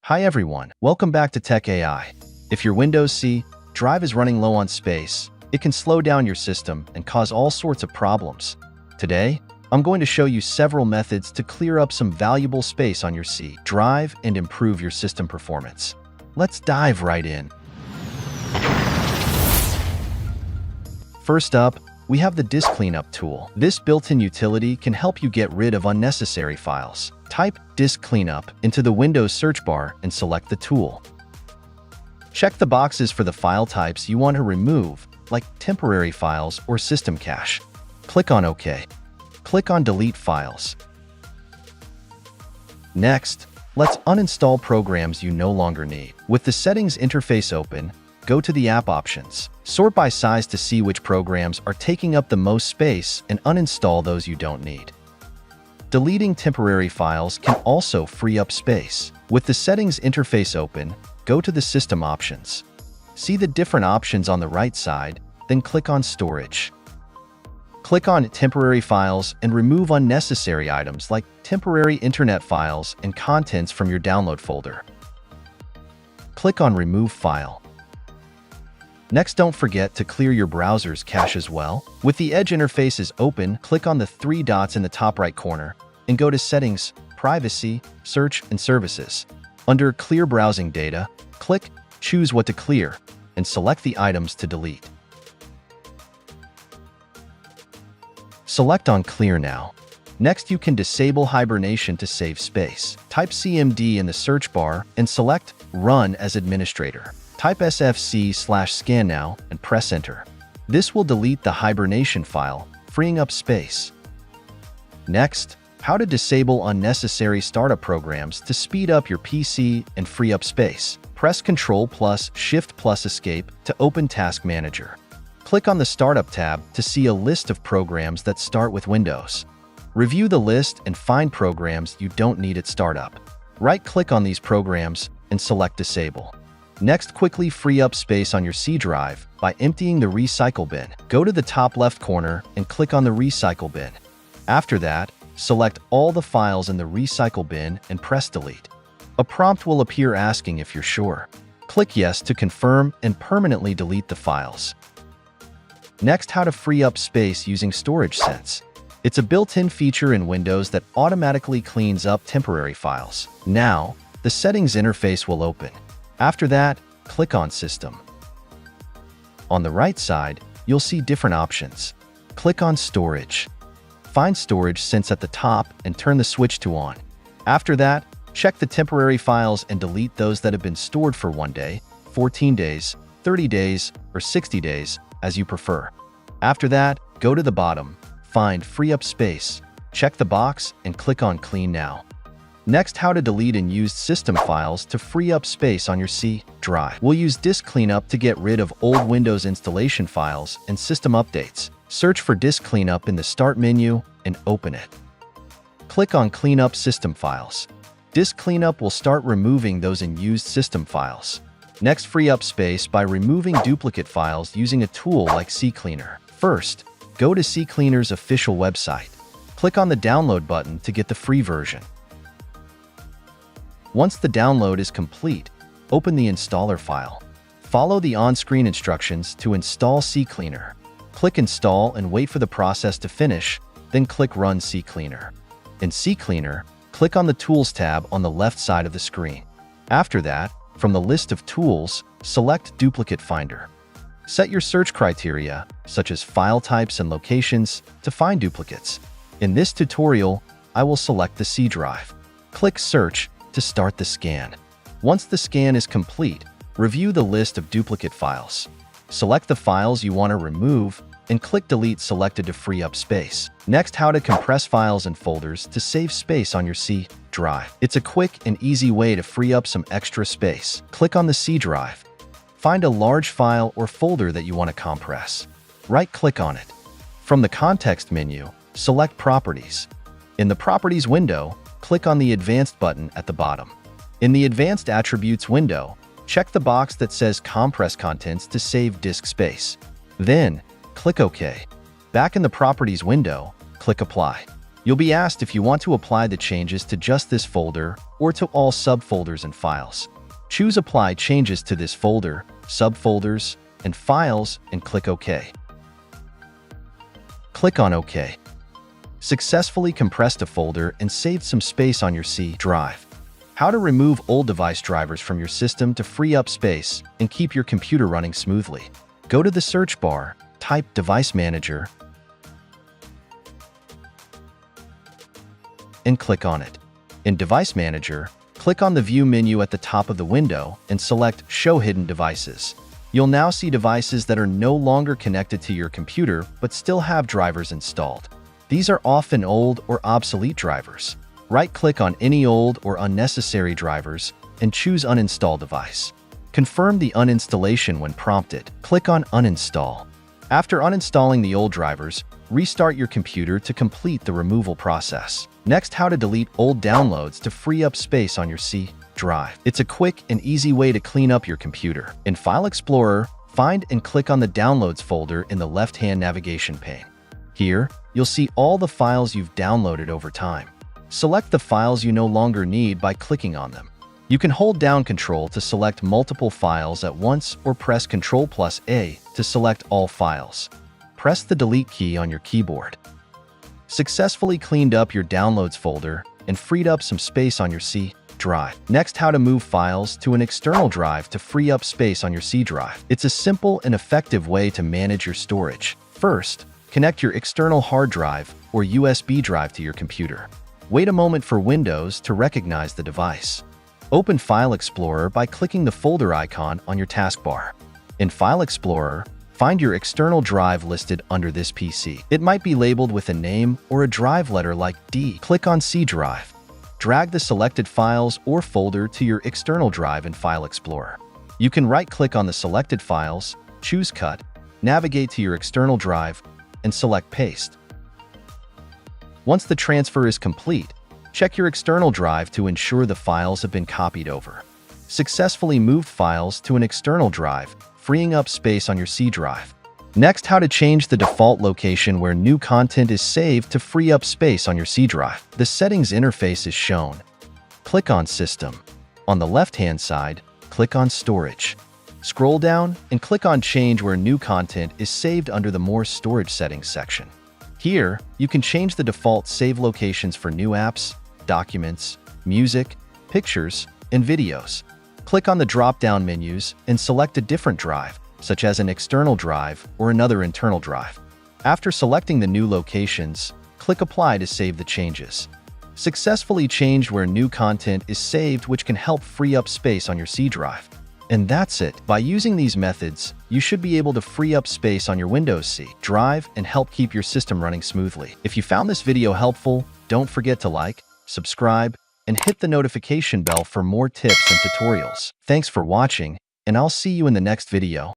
Hi everyone, welcome back to Tech AI. If your Windows C drive is running low on space, it can slow down your system and cause all sorts of problems. Today, I'm going to show you several methods to clear up some valuable space on your C drive and improve your system performance. Let's dive right in. First up, we have the Disk Cleanup tool. This built-in utility can help you get rid of unnecessary files. Type Disk Cleanup into the Windows search bar and select the tool. Check the boxes for the file types you want to remove, like temporary files or system cache. Click on OK. Click on Delete Files. Next, let's uninstall programs you no longer need. With the Settings interface open, go to the App Options. Sort by size to see which programs are taking up the most space and uninstall those you don't need. Deleting temporary files can also free up space. With the Settings interface open, go to the System Options. See the different options on the right side, then click on Storage. Click on Temporary Files and remove unnecessary items like temporary internet files and contents from your download folder. Click on Remove File. Next, don't forget to clear your browser's cache as well. With the Edge interfaces open, click on the three dots in the top right corner and go to Settings, Privacy, Search, and Services. Under Clear Browsing Data, click Choose what to clear and select the items to delete. Select on Clear Now. Next, you can disable hibernation to save space. Type CMD in the search bar and select Run as Administrator. Type sfc/scan now and press Enter. This will delete the hibernation file, freeing up space. Next, how to disable unnecessary startup programs to speed up your PC and free up space. Press Ctrl+Shift+Escape to open Task Manager. Click on the Startup tab to see a list of programs that start with Windows. Review the list and find programs you don't need at startup. Right-click on these programs and select Disable. Next, quickly free up space on your C drive by emptying the recycle bin. Go to the top left corner and click on the recycle bin. After that, select all the files in the recycle bin and press Delete. A prompt will appear asking if you're sure. Click Yes to confirm and permanently delete the files. Next, how to free up space using Storage Sense. It's a built-in feature in Windows that automatically cleans up temporary files. Now, the Settings interface will open. After that, click on System. On the right side, you'll see different options. Click on Storage. Find Storage Sense at the top and turn the switch to On. After that, check the temporary files and delete those that have been stored for 1 day, 14 days, 30 days, or 60 days, as you prefer. After that, go to the bottom, find Free Up Space, check the box, and click on Clean Now. Next, how to delete unused system files to free up space on your C drive. We'll use Disk Cleanup to get rid of old Windows installation files and system updates. Search for Disk Cleanup in the Start menu and open it. Click on Clean Up System Files. Disk Cleanup will start removing those unused system files. Next, free up space by removing duplicate files using a tool like CCleaner. First, go to CCleaner's official website. Click on the Download button to get the free version. Once the download is complete, open the installer file. Follow the on-screen instructions to install CCleaner. Click Install and wait for the process to finish, then click Run CCleaner. In CCleaner, click on the Tools tab on the left side of the screen. After that, from the list of tools, select Duplicate Finder. Set your search criteria, such as file types and locations, to find duplicates. In this tutorial, I will select the C drive. Click Search to start the scan. Once the scan is complete, review the list of duplicate files. Select the files you want to remove and click Delete selected to free up space. Next, how to compress files and folders to save space on your C drive. It's a quick and easy way to free up some extra space. Click on the C drive. Find a large file or folder that you want to compress. Right-click on it. From the context menu, select Properties. In the Properties window, click on the Advanced button at the bottom. In the Advanced Attributes window, check the box that says Compress Contents to save disk space. Then, click OK. Back in the Properties window, click Apply. You'll be asked if you want to apply the changes to just this folder or to all subfolders and files. Choose Apply Changes to this folder, subfolders, and files and click OK. Click on OK. Successfully compressed a folder and saved some space on your C drive. How to remove old device drivers from your system to free up space and keep your computer running smoothly. Go to the search bar, type Device Manager, and click on it. In Device Manager, click on the View menu at the top of the window and select Show Hidden Devices. You'll now see devices that are no longer connected to your computer but still have drivers installed. These are often old or obsolete drivers. Right-click on any old or unnecessary drivers and choose Uninstall Device. Confirm the uninstallation when prompted. Click on Uninstall. After uninstalling the old drivers, restart your computer to complete the removal process. Next, how to delete old downloads to free up space on your C drive. It's a quick and easy way to clean up your computer. In File Explorer, find and click on the Downloads folder in the left-hand navigation pane. Here, you'll see all the files you've downloaded over time. Select the files you no longer need by clicking on them. You can hold down Ctrl to select multiple files at once or press Ctrl+A to select all files. Press the Delete key on your keyboard. Successfully cleaned up your Downloads folder and freed up some space on your C drive. Next, how to move files to an external drive to free up space on your C drive. It's a simple and effective way to manage your storage. First, connect your external hard drive or USB drive to your computer. Wait a moment for Windows to recognize the device. Open File Explorer by clicking the folder icon on your taskbar. In File Explorer, find your external drive listed under this PC. It might be labeled with a name or a drive letter like D. Click on C drive. Drag the selected files or folder to your external drive in File Explorer. You can right-click on the selected files, choose Cut, navigate to your external drive, and select Paste. Once the transfer is complete, check your external drive to ensure the files have been copied over. Successfully moved files to an external drive, freeing up space on your C drive. Next, how to change the default location where new content is saved to free up space on your C drive. The settings interface is shown. Click on System. On the left-hand side, click on Storage. Scroll down and click on Change where new content is saved under the More Storage Settings section. Here, you can change the default save locations for new apps, documents, music, pictures, and videos. Click on the drop-down menus and select a different drive, such as an external drive or another internal drive. After selecting the new locations, click Apply to save the changes. Successfully changed where new content is saved, which can help free up space on your C drive. And that's it. By using these methods, you should be able to free up space on your Windows C drive and help keep your system running smoothly. If you found this video helpful, don't forget to like, subscribe, and hit the notification bell for more tips and tutorials. Thanks for watching, and I'll see you in the next video.